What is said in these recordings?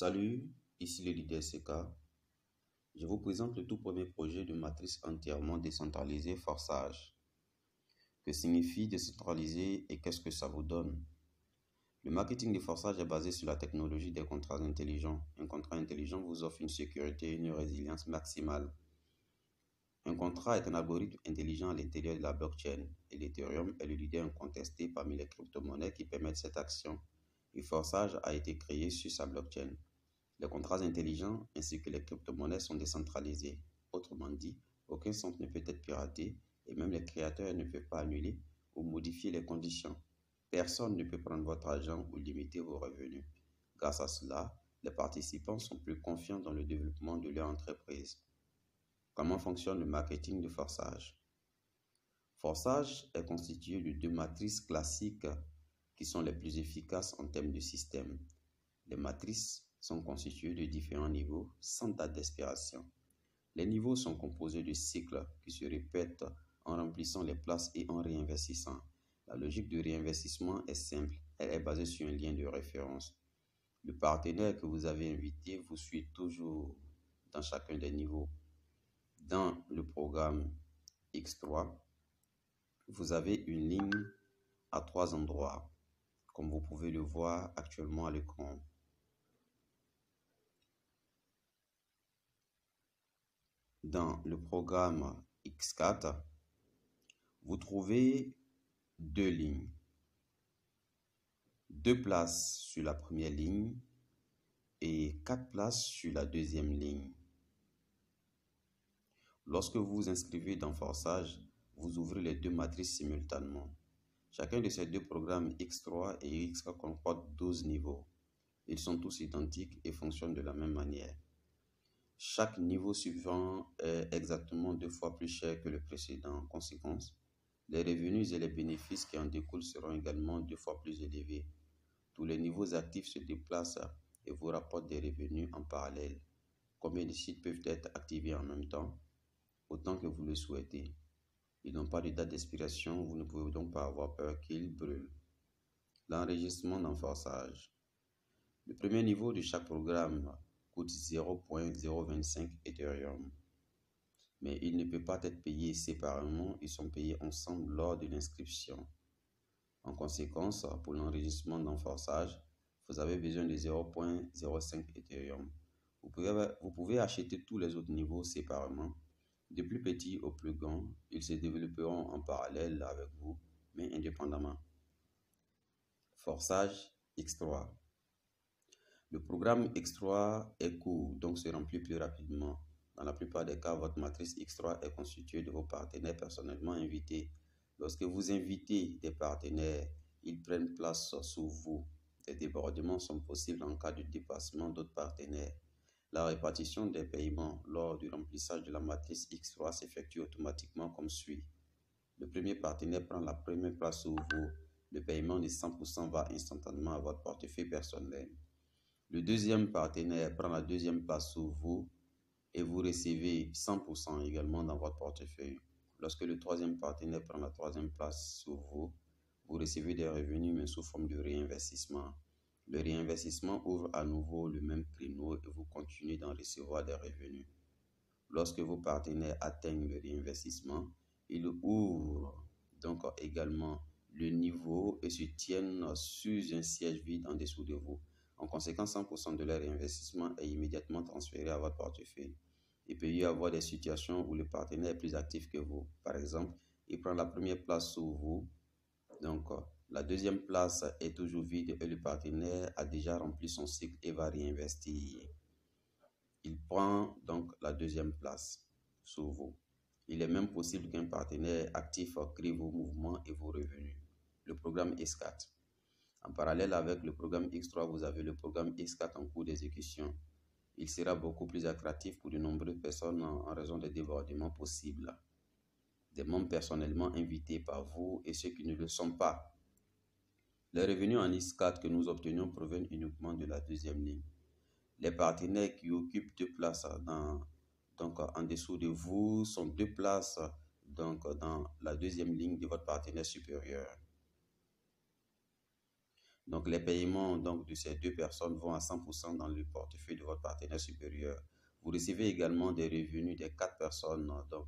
Salut, ici le leader CK. Je vous présente le tout premier projet de matrice entièrement décentralisée Forçage. Que signifie décentraliser et qu'est-ce que ça vous donne? Le marketing de forçage est basé sur la technologie des contrats intelligents. Un contrat intelligent vous offre une sécurité et une résilience maximale. Un contrat est un algorithme intelligent à l'intérieur de la blockchain et l'Ethereum est le leader incontesté parmi les crypto-monnaies qui permettent cette action. Et Forçage a été créé sur sa blockchain. Les contrats intelligents ainsi que les crypto-monnaies sont décentralisés. Autrement dit, aucun centre ne peut être piraté et même les créateurs ne peuvent pas annuler ou modifier les conditions. Personne ne peut prendre votre argent ou limiter vos revenus. Grâce à cela, les participants sont plus confiants dans le développement de leur entreprise. Comment fonctionne le marketing de forçage? Forçage est constitué de deux matrices classiques qui sont les plus efficaces en termes de système. Les matrices sont constituées de différents niveaux sans date d'expiration. Les niveaux sont composés de cycles qui se répètent en remplissant les places et en réinvestissant. La logique de réinvestissement est simple, elle est basée sur un lien de référence. Le partenaire que vous avez invité vous suit toujours dans chacun des niveaux. Dans le programme X3, vous avez une ligne à 3 endroits, comme vous pouvez le voir actuellement à l'écran. Dans le programme X4, vous trouvez deux lignes. 2 places sur la première ligne et 4 places sur la deuxième ligne. Lorsque vous vous inscrivez dans Forçage, vous ouvrez les deux matrices simultanément. Chacun de ces deux programmes X3 et X4 comporte 12 niveaux. Ils sont tous identiques et fonctionnent de la même manière. Chaque niveau suivant est exactement 2 fois plus cher que le précédent. En conséquence, les revenus et les bénéfices qui en découlent seront également 2 fois plus élevés. Tous les niveaux actifs se déplacent et vous rapportent des revenus en parallèle. Combien de sites peuvent être activés en même temps? Autant que vous le souhaitez. Ils n'ont pas de date d'expiration, vous ne pouvez donc pas avoir peur qu'ils brûlent. L'enregistrement dans Forçage. Le premier niveau de chaque programme coûte 0.025 Ethereum. Mais il ne peut pas être payé séparément, ils sont payés ensemble lors de l'inscription. En conséquence, pour l'enregistrement dans Forçage, vous avez besoin de 0.05 Ethereum. Vous pouvez acheter tous les autres niveaux séparément. De plus petits au plus grand, ils se développeront en parallèle avec vous, mais indépendamment. Forçage X3. Le programme X3 est court, donc se remplit plus rapidement. Dans la plupart des cas, votre matrice X3 est constituée de vos partenaires personnellement invités. Lorsque vous invitez des partenaires, ils prennent place sous vous. Des débordements sont possibles en cas de dépassement d'autres partenaires. La répartition des paiements lors du remplissage de la matrice X3 s'effectue automatiquement comme suit. Le premier partenaire prend la première place sous vous. Le paiement de 100% va instantanément à votre portefeuille personnel. Le deuxième partenaire prend la deuxième place sous vous et vous recevez 100% également dans votre portefeuille. Lorsque le troisième partenaire prend la troisième place sous vous, vous recevez des revenus mais sous forme de réinvestissement. Le réinvestissement ouvre à nouveau le même créneau et vous continuez d'en recevoir des revenus. Lorsque vos partenaires atteignent le réinvestissement, ils ouvrent donc également le niveau et se tiennent sur un siège vide en dessous de vous. En conséquence, 100% de leur réinvestissement est immédiatement transféré à votre portefeuille. Il peut y avoir des situations où le partenaire est plus actif que vous. Par exemple, il prend la première place sous vous. Donc, la deuxième place est toujours vide et le partenaire a déjà rempli son cycle et va réinvestir. Il prend donc la deuxième place sous vous. Il est même possible qu'un partenaire actif crée vos mouvements et vos revenus. Le programme X4. En parallèle avec le programme X3, vous avez le programme X4 en cours d'exécution. Il sera beaucoup plus attractif pour de nombreuses personnes en raison des débordements possibles. Des membres personnellement invités par vous et ceux qui ne le sont pas. Les revenus en X4 que nous obtenons proviennent uniquement de la deuxième ligne. Les partenaires qui occupent 2 places en dessous de vous sont 2 places dans la deuxième ligne de votre partenaire supérieur. Donc, les paiements donc, de ces deux personnes vont à 100% dans le portefeuille de votre partenaire supérieur. Vous recevez également des revenus des 4 personnes donc,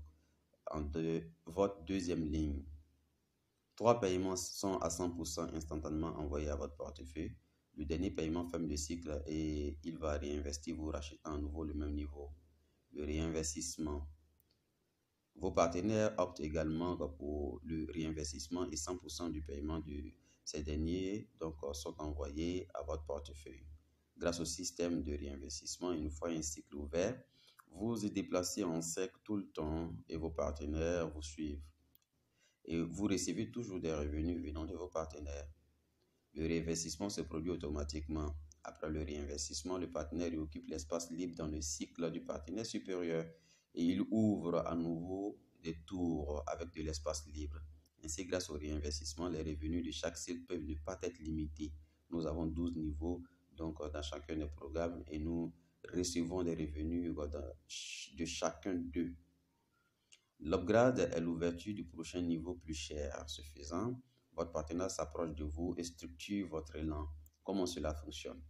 votre deuxième ligne. 3 paiements sont à 100% instantanément envoyés à votre portefeuille. Le dernier paiement ferme le cycle et il va réinvestir, vous rachetant à nouveau le même niveau. Le réinvestissement. Vos partenaires optent également pour le réinvestissement et 100% du paiement de ces derniers donc, sont envoyés à votre portefeuille. Grâce au système de réinvestissement, une fois un cycle ouvert, vous vous déplacez en cercle tout le temps et vos partenaires vous suivent. Et vous recevez toujours des revenus venant de vos partenaires. Le réinvestissement se produit automatiquement. Après le réinvestissement, le partenaire occupe l'espace libre dans le cycle du partenaire supérieur et il ouvre à nouveau des tours avec de l'espace libre. Ainsi, grâce au réinvestissement, les revenus de chaque cycle peuvent ne pas être limités. Nous avons 12 niveaux donc, dans chacun des programmes et nous recevons des revenus de chacun d'eux. L'upgrade est l'ouverture du prochain niveau plus cher. Ce faisant, votre partenaire s'approche de vous et structure votre élan. Comment cela fonctionne?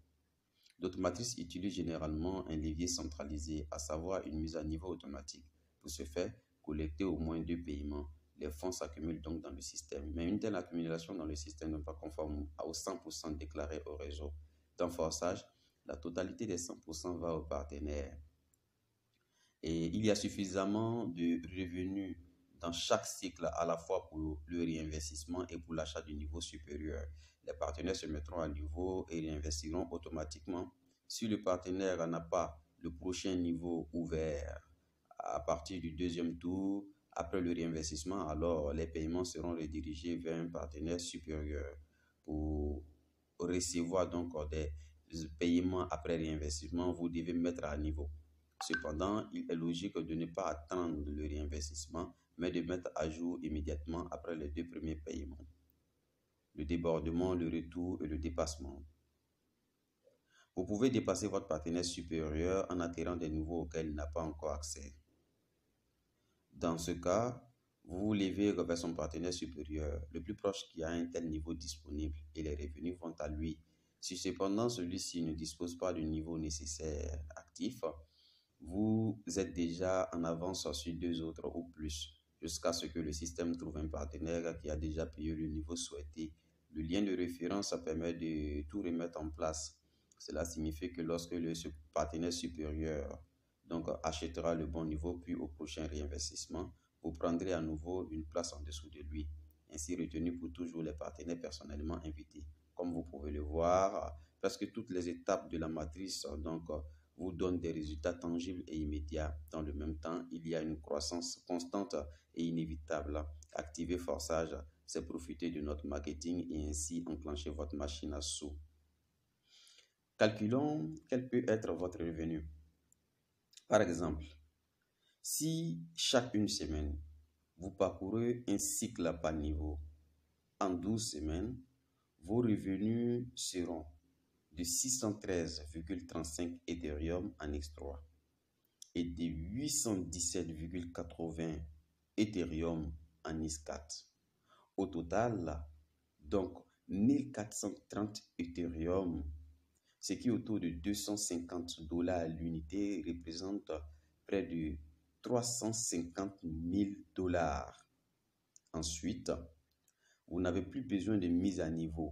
D'autres matrices utilisent généralement un levier centralisé, à savoir une mise à niveau automatique. Pour ce faire, collecter au moins 2 paiements. Les fonds s'accumulent donc dans le système. Mais une telle accumulation dans le système n'est pas conforme aux 100% déclarés au réseau. Dans forçage, la totalité des 100% va au partenaire. Et il y a suffisamment de revenus dans chaque cycle, à la fois pour le réinvestissement et pour l'achat du niveau supérieur. Les partenaires se mettront à niveau et réinvestiront automatiquement. Si le partenaire n'a pas le prochain niveau ouvert à partir du deuxième tour, après le réinvestissement, alors les paiements seront redirigés vers un partenaire supérieur pour recevoir donc des paiements après réinvestissement. Vous devez mettre à niveau. Cependant, il est logique de ne pas attendre le réinvestissement, mais de mettre à jour immédiatement après les 2 premiers paiements. Le débordement, le retour et le dépassement. Vous pouvez dépasser votre partenaire supérieur en attirant des niveaux auxquels il n'a pas encore accès. Dans ce cas, vous vous levez vers son partenaire supérieur, le plus proche qui a un tel niveau disponible, et les revenus vont à lui. Si cependant celui-ci ne dispose pas du niveau nécessaire actif, vous êtes déjà en avance sur 2 autres ou plus, jusqu'à ce que le système trouve un partenaire qui a déjà payé le niveau souhaité. Le lien de référence permet de tout remettre en place. Cela signifie que lorsque le partenaire supérieur donc, achètera le bon niveau, puis au prochain réinvestissement, vous prendrez à nouveau une place en dessous de lui, ainsi retenu pour toujours les partenaires personnellement invités. Comme vous pouvez le voir, presque toutes les étapes de la matrice donc, vous donne des résultats tangibles et immédiats. Dans le même temps, il y a une croissance constante et inévitable. Activer forçage, c'est profiter de notre marketing et ainsi enclencher votre machine à sous. Calculons quel peut être votre revenu. Par exemple, si chaque une semaine, vous parcourez un cycle par niveau, en 12 semaines, vos revenus seront de 613,35 Ethereum en X3 et de 817,80 Ethereum en X4. Au total, donc 1430 Ethereum, ce qui est autour de $250 à l'unité, représente près de 350 000 $. Ensuite, vous n'avez plus besoin de mise à niveau.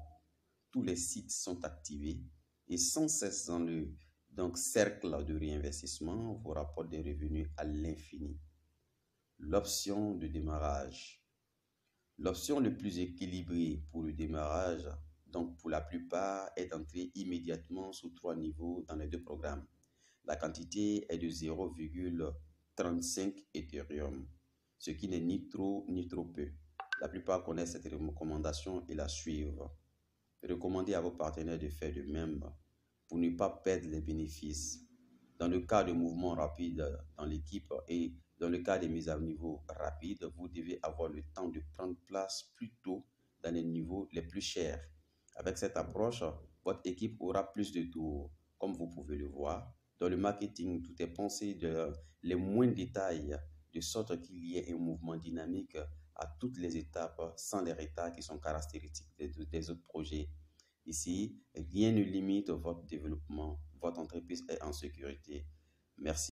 Tous les sites sont activés et sans cesse dans le cercle de réinvestissement vous rapporte des revenus à l'infini. L'option de démarrage. L'option le plus équilibrée pour le démarrage, donc pour la plupart, est d'entrer immédiatement sous 3 niveaux dans les 2 programmes. La quantité est de 0,35 Ethereum, ce qui n'est ni trop ni trop peu. La plupart connaissent cette recommandation et la suivent. Recommandez à vos partenaires de faire de même pour ne pas perdre les bénéfices. Dans le cas de mouvements rapides dans l'équipe et dans le cas des mises à niveau rapides, vous devez avoir le temps de prendre place plus tôt dans les niveaux les plus chers. Avec cette approche, votre équipe aura plus de tours. Comme vous pouvez le voir, dans le marketing, tout est pensé dans les moindres détails, de sorte qu'il y ait un mouvement dynamique à toutes les étapes sans les retards qui sont caractéristiques des autres projets. Ici, rien ne limite votre développement. Votre entreprise est en sécurité. Merci.